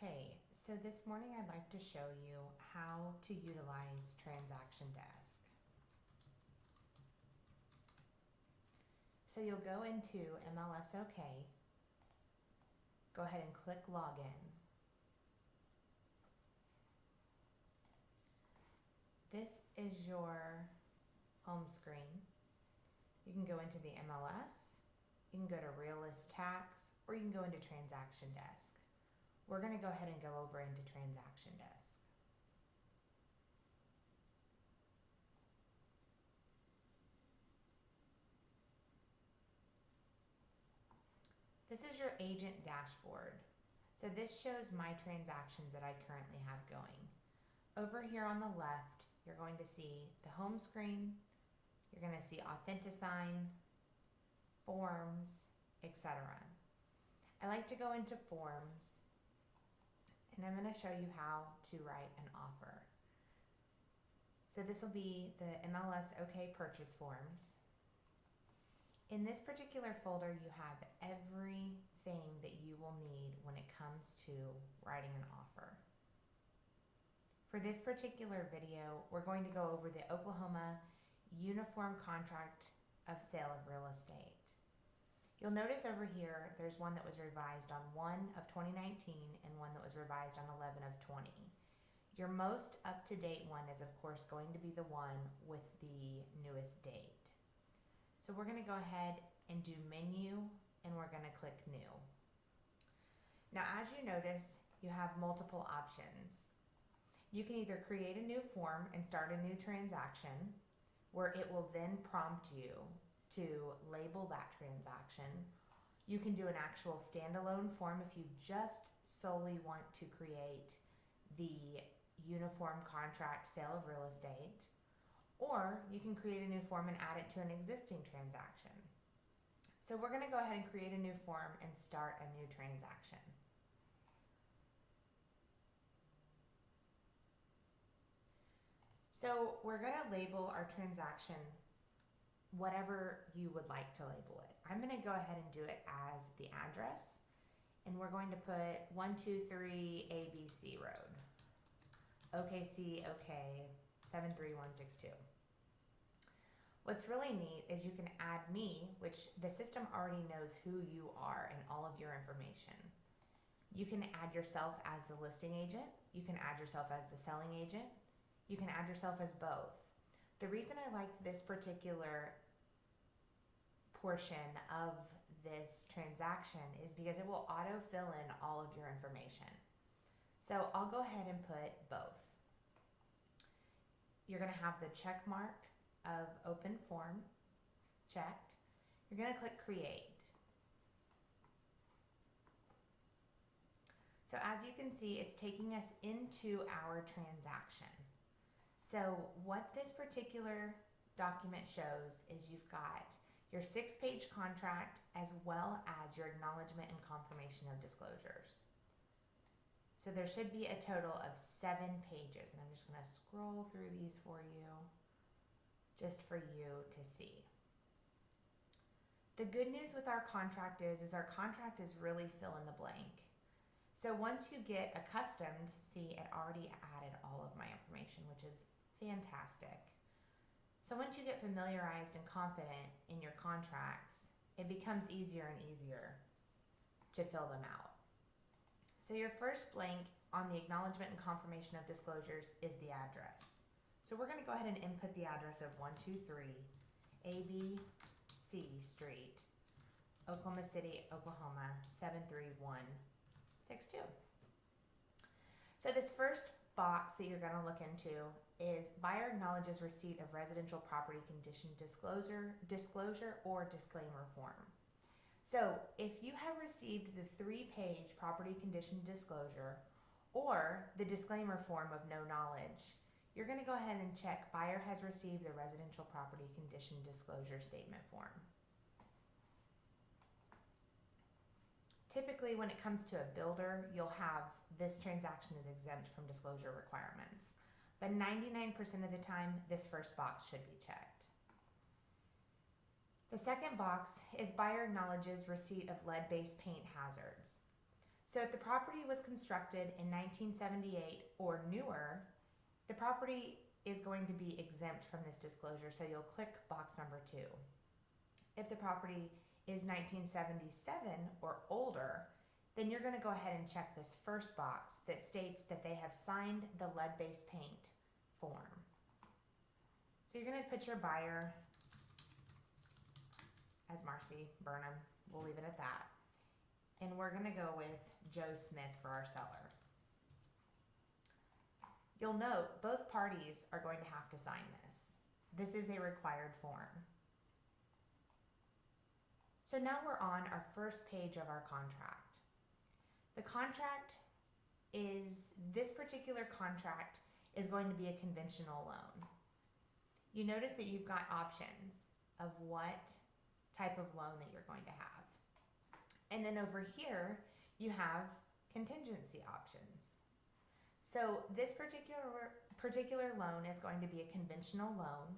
Okay, so this morning I'd like to show you how to utilize Transaction Desk. So you'll go into MLS OK, go ahead and click Login. This is your home screen. You can go into the MLS, you can go to Real List Tax, or you can go into Transaction Desk. We're going to go ahead and go over into Transaction Desk. This is your agent dashboard. So this shows my transactions that I currently have going. Over here on the left, you're going to see the home screen, you're going to see Authenticign, Forms, etc. I like to go into Forms, and I'm going to show you how to write an offer. So this will be the MLS OK purchase forms. In this particular folder, you have everything that you will need when it comes to writing an offer. For this particular video, we're going to go over the Oklahoma Uniform Contract of Sale of Real Estate. You'll notice over here, there's one that was revised on 1/2019 and one that was revised on 11/20. Your most up-to-date one is, of course, going to be the one with the newest date. So we're going to go ahead and do Menu, and we're going to click New. Now, as you notice, you have multiple options. You can either create a new form and start a new transaction, where it will then prompt you to label that transaction. You can do an actual standalone form if you just solely want to create the uniform contract sale of real estate, or you can create a new form and add it to an existing transaction. So we're going to go ahead and create a new form and start a new transaction. So we're going to label our transaction whatever you would like to label it. I'm going to go ahead and do it as the address, and we're going to put 123 ABC Road, OKC, OK, 73162. What's really neat is you can add me, which the system already knows who you are and all of your information. You can add yourself as the listing agent, you can add yourself as the selling agent, you can add yourself as both. The reason I like this particular portion of this transaction is because it will auto-fill in all of your information. So I'll go ahead and put both. You're going to have the check mark of open form checked. You're going to click Create. So as you can see, it's taking us into our transaction. So what this particular document shows is you've got your 6-page contract as well as your acknowledgement and confirmation of disclosures. So there should be a total of 7 pages, and I'm just going to scroll through these for you, just for you to see. The good news with our contract is our contract is really fill in the blank. So once you get accustomed, see, it already added all of my information, which is fantastic. So once you get familiarized and confident in your contracts, it becomes easier and easier to fill them out. So your first blank on the acknowledgement and confirmation of disclosures is the address. So we're going to go ahead and input the address of 123 ABC Street, Oklahoma City, Oklahoma, 73162. So this first box that you're going to look into is buyer acknowledges receipt of residential property condition disclosure or disclaimer form. So if you have received the 3-page property condition disclosure or the disclaimer form of no knowledge, you're going to go ahead and check buyer has received the residential property condition disclosure statement form. Typically, when it comes to a builder, you'll have this transaction is exempt from disclosure requirements. But 99% of the time, this first box should be checked. The second box is buyer acknowledges receipt of lead-based paint hazards. So if the property was constructed in 1978 or newer, the property is going to be exempt from this disclosure, so you'll click box number 2. If the property is 1977 or older, then you're going to go ahead and check this first box that states that they have signed the lead-based paint form. So you're going to put your buyer as Marcy Burnham. We'll leave it at that. And we're going to go with Joe Smith for our seller. You'll note both parties are going to have to sign this. This is a required form. So now we're on our first page of our contract. The contract is, this particular contract is going to be a conventional loan. You notice that you've got options of what type of loan that you're going to have. And then over here, you have contingency options. So this particular loan is going to be a conventional loan.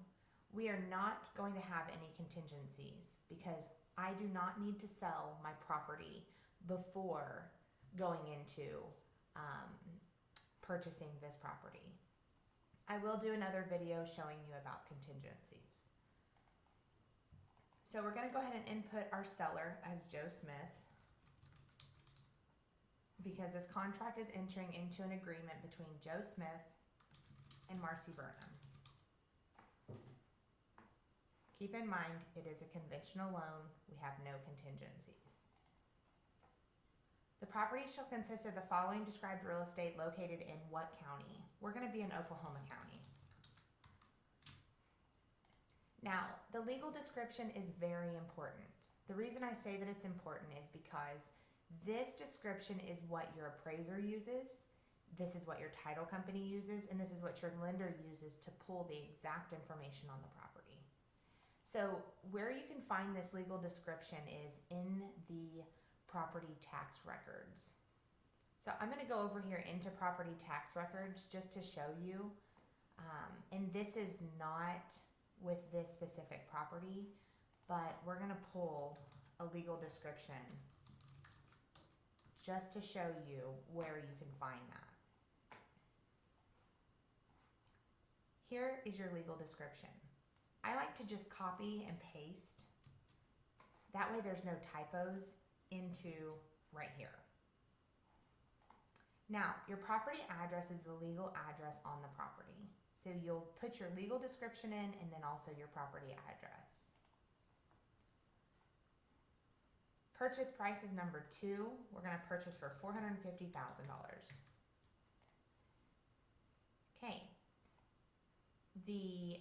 We are not going to have any contingencies because I do not need to sell my property before going into purchasing this property. I will do another video showing you about contingencies. So we're going to go ahead and input our seller as Joe Smith, because this contract is entering into an agreement between Joe Smith and Marcy Burnham. Keep in mind, it is a conventional loan. We have no contingencies. The property shall consist of the following described real estate located in what county? We're going to be in Oklahoma County. Now, the legal description is very important. The reason I say that it's important is because this description is what your appraiser uses, this is what your title company uses, and this is what your lender uses to pull the exact information on the property. So where you can find this legal description is in the property tax records. So I'm going to go over here into property tax records just to show you, and this is not with this specific property, but we're going to pull a legal description just to show you where you can find that. Here is your legal description. I like to just copy and paste. That way there's no typos into right here. Now, your property address is the legal address on the property. So you'll put your legal description in and then also your property address. Purchase price is number 2. We're going to purchase for $450,000. Okay.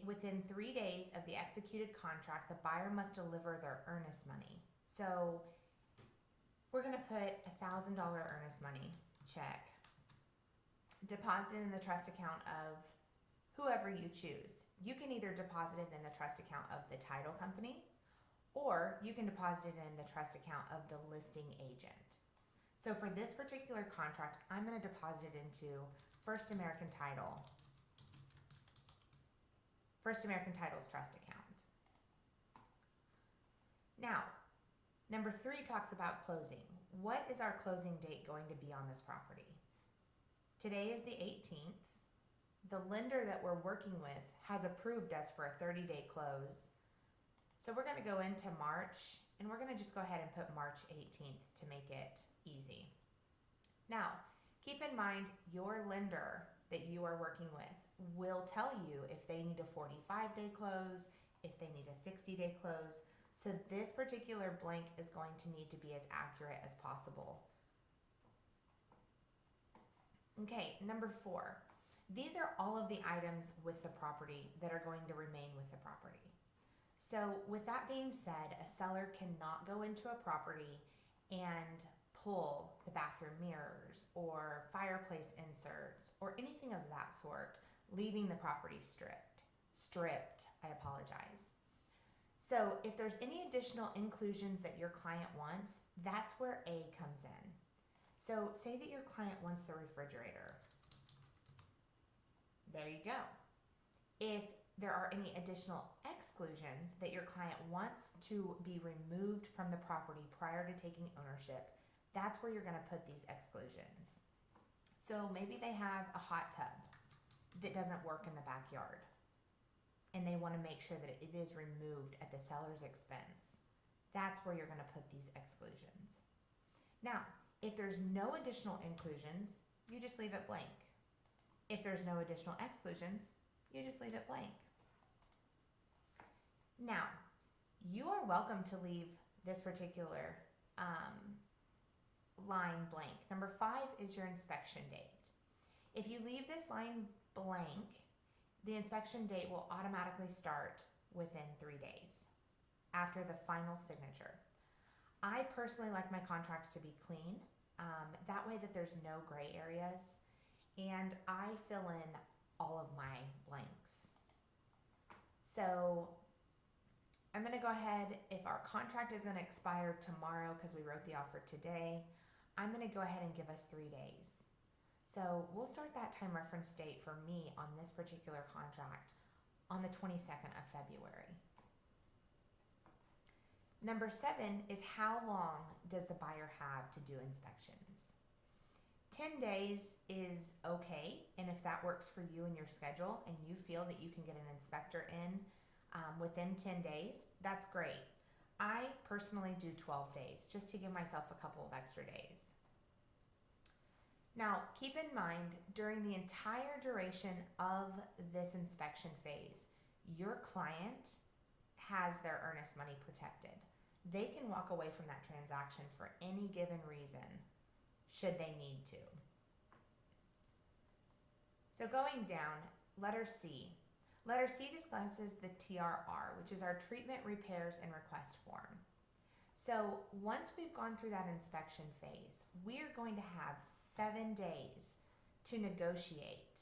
Within 3 days of the executed contract, the buyer must deliver their earnest money. So we're going to put $1,000 earnest money check deposited in the trust account of whoever you choose. You can either deposit it in the trust account of the title company, or you can deposit it in the trust account of the listing agent. So for this particular contract, I'm going to deposit it into First American Title's trust account. Now, number 3 talks about closing. What is our closing date going to be on this property? Today is the 18th. The lender that we're working with has approved us for a 30-day close. So we're going to go into March, and we're going to just go ahead and put March 18th to make it easy. Now, keep in mind your lender that you are working with will tell you if they need a 45-day close, if they need a 60-day close. So this particular blank is going to need to be as accurate as possible. Okay, number 4. These are all of the items with the property that are going to remain with the property. So with that being said, a seller cannot go into a property and pull the bathroom mirrors or fireplace inserts or anything of that sort, leaving the property stripped, I apologize. So if there's any additional inclusions that your client wants, that's where A comes in. So say that your client wants the refrigerator. There you go. If there are any additional exclusions that your client wants to be removed from the property prior to taking ownership, that's where you're going to put these exclusions. So maybe they have a hot tub that doesn't work in the backyard, and they want to make sure that it is removed at the seller's expense. That's where you're going to put these exclusions. Now, if there's no additional inclusions, you just leave it blank. If there's no additional exclusions, you just leave it blank. Now, you are welcome to leave this particular line blank. Number 5 is your inspection date. If you leave this line blank, the inspection date will automatically start within 3 days after the final signature. I personally like my contracts to be clean, that way that there's no gray areas, and I fill in all of my blanks. So I'm going to go ahead, if our contract is going to expire tomorrow because we wrote the offer today, I'm going to go ahead and give us 3 days. So we'll start that time reference date for me on this particular contract on the 22nd of February. Number 7 is how long does the buyer have to do inspections? 10 days is okay, and if that works for you and your schedule and you feel that you can get an inspector in within 10 days, that's great. I personally do 12 days just to give myself a couple of extra days. Now, keep in mind, during the entire duration of this inspection phase, your client has their earnest money protected. They can walk away from that transaction for any given reason, should they need to. So going down, letter C. Letter C discusses the TRR, which is our treatment, repairs, and request form. So once we've gone through that inspection phase, we're going to have 7 days to negotiate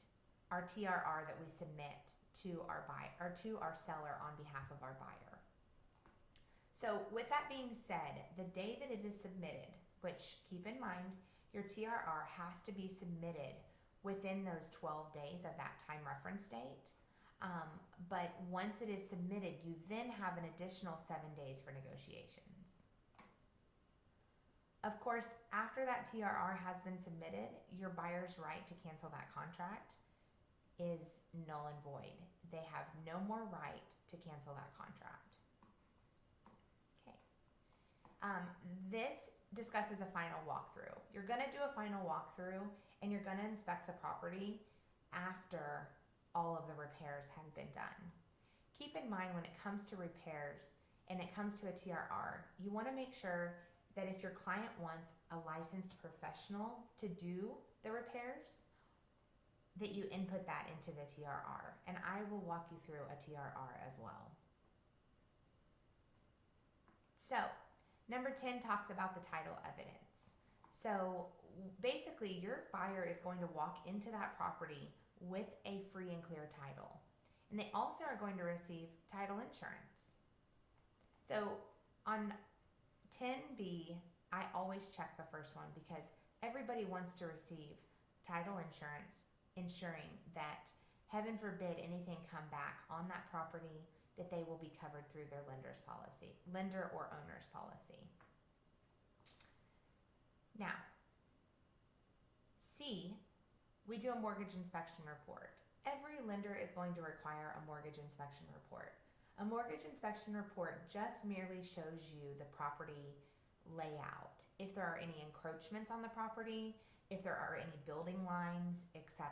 our TRR that we submit to our buyer or to our seller on behalf of our buyer. So with that being said, the day that it is submitted, which keep in mind, your TRR has to be submitted within those 12 days of that time reference date. But once it is submitted, you then have an additional 7 days for negotiations. Of course, after that TRR has been submitted, your buyer's right to cancel that contract is null and void. They have no more right to cancel that contract. Okay. This discusses a final walkthrough. You're going to do a final walkthrough and you're going to inspect the property after all of the repairs have been done. Keep in mind, when it comes to repairs and it comes to a TRR, you want to make sure that if your client wants a licensed professional to do the repairs, that you input that into the TRR. And I will walk you through a TRR as well. So, number 10 talks about the title evidence. So basically, your buyer is going to walk into that property with a free and clear title. And they also are going to receive title insurance. So on 10B, I always check the first one because everybody wants to receive title insurance, ensuring that, heaven forbid, anything come back on that property, that they will be covered through their lender's policy, lender or owner's policy. Now, C, we do a mortgage inspection report. Every lender is going to require a mortgage inspection report. A mortgage inspection report just merely shows you the property layout, if there are any encroachments on the property, if there are any building lines, etc.,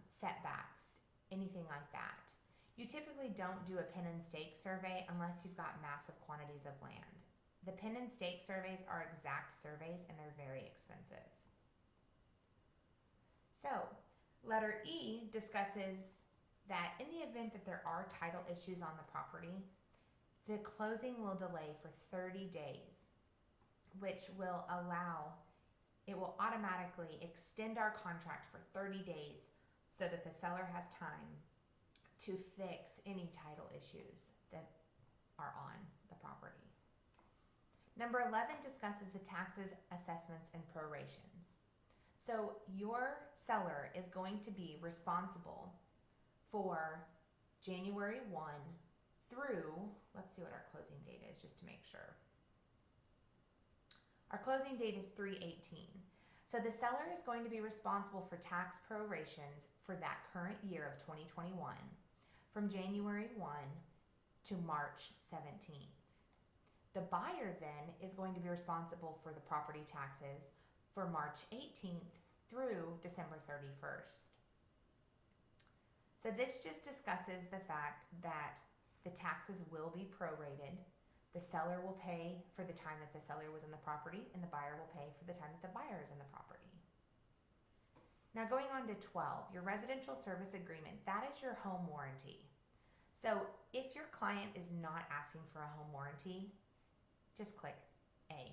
setbacks, anything like that. You typically don't do a pin and stake survey unless you've got massive quantities of land. The pin and stake surveys are exact surveys and they're very expensive. So, letter E discusses that in the event that there are title issues on the property, the closing will delay for 30 days, which will automatically extend our contract for 30 days so that the seller has time to fix any title issues that are on the property. Number 11 discusses the taxes, assessments, and prorations. So your seller is going to be responsible for January 1 through, let's see what our closing date is just to make sure. Our closing date is 3/18. So the seller is going to be responsible for tax prorations for that current year of 2021 from January 1 to March 17th. The buyer then is going to be responsible for the property taxes for March 18th through December 31st. So this just discusses the fact that the taxes will be prorated. The seller will pay for the time that the seller was in the property, and the buyer will pay for the time that the buyer is in the property. Now going on to 12, your residential service agreement, that is your home warranty. So if your client is not asking for a home warranty, just click A.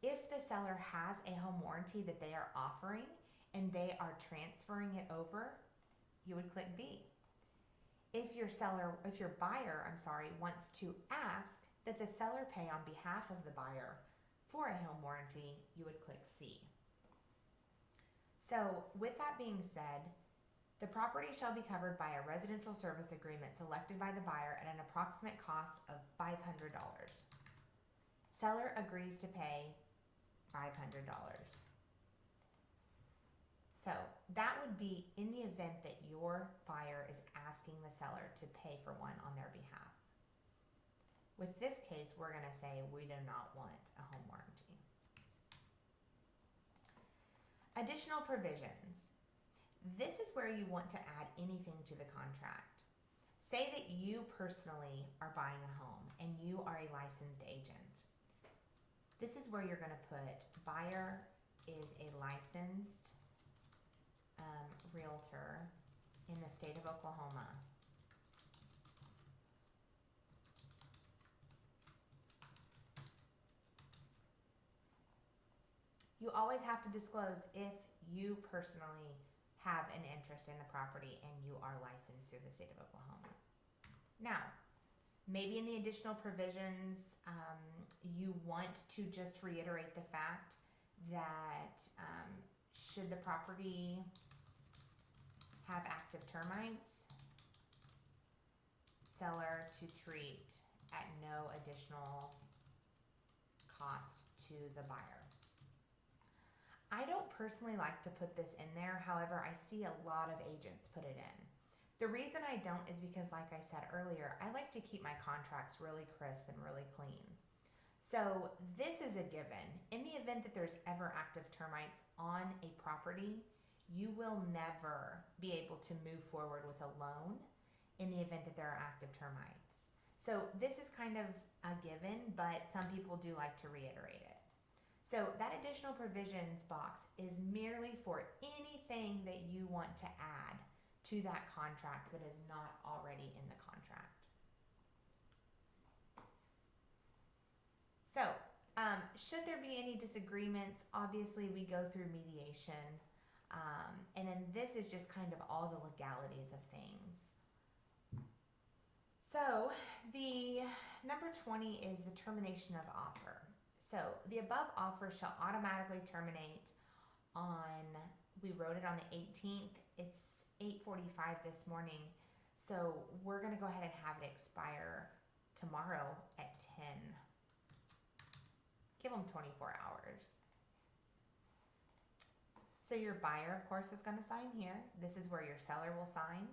If the seller has a home warranty that they are offering and they are transferring it over, you would click B. If your buyer, wants to ask that the seller pay on behalf of the buyer for a home warranty, you would click C. So with that being said, the property shall be covered by a residential service agreement selected by the buyer at an approximate cost of $500. Seller agrees to pay $500. So that would be in the event that your buyer is asking the seller to pay for one on their behalf. With this case, we're going to say we do not want a home warranty. Additional provisions. This is where you want to add anything to the contract. Say that you personally are buying a home and you are a licensed agent. This is where you're going to put buyer is a licensed realtor in the state of Oklahoma. You always have to disclose if you personally have an interest in the property and you are licensed through the state of Oklahoma. Now, maybe in the additional provisions, you want to just reiterate the fact that should the property have active termites, seller to treat at no additional cost to the buyer. I don't personally like to put this in there. However, I see a lot of agents put it in. The reason I don't is because, like I said earlier, I like to keep my contracts really crisp and really clean. So this is a given. In the event that there's ever active termites on a property, you will never be able to move forward with a loan in the event that there are active termites. So this is kind of a given, but some people do like to reiterate it. So that additional provisions box is merely for anything that you want to add to that contract that is not already in the contract. So, should there be any disagreements, obviously we go through mediation, and then this is just kind of all the legalities of things. So, the number 20 is the termination of offer. So the above offer shall automatically terminate on, we wrote it on the 18th, it's 8:45 this morning, so we're going to go ahead and have it expire tomorrow at 10. Give them 24 hours. So your buyer, of course, is going to sign here. This is where your seller will sign.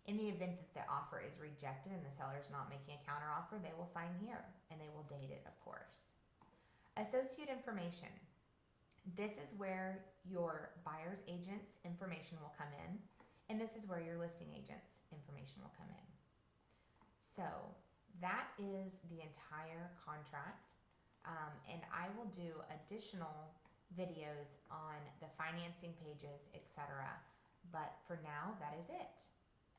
In the event that the offer is rejected and the seller is not making a counteroffer, they will sign here, and they will date it, of course. Associate information. This is where your buyer's agent's information will come in, and this is where your listing agent's information will come in. So that is the entire contract, and I will do additional videos on the financing pages, etc. But for now, that is it.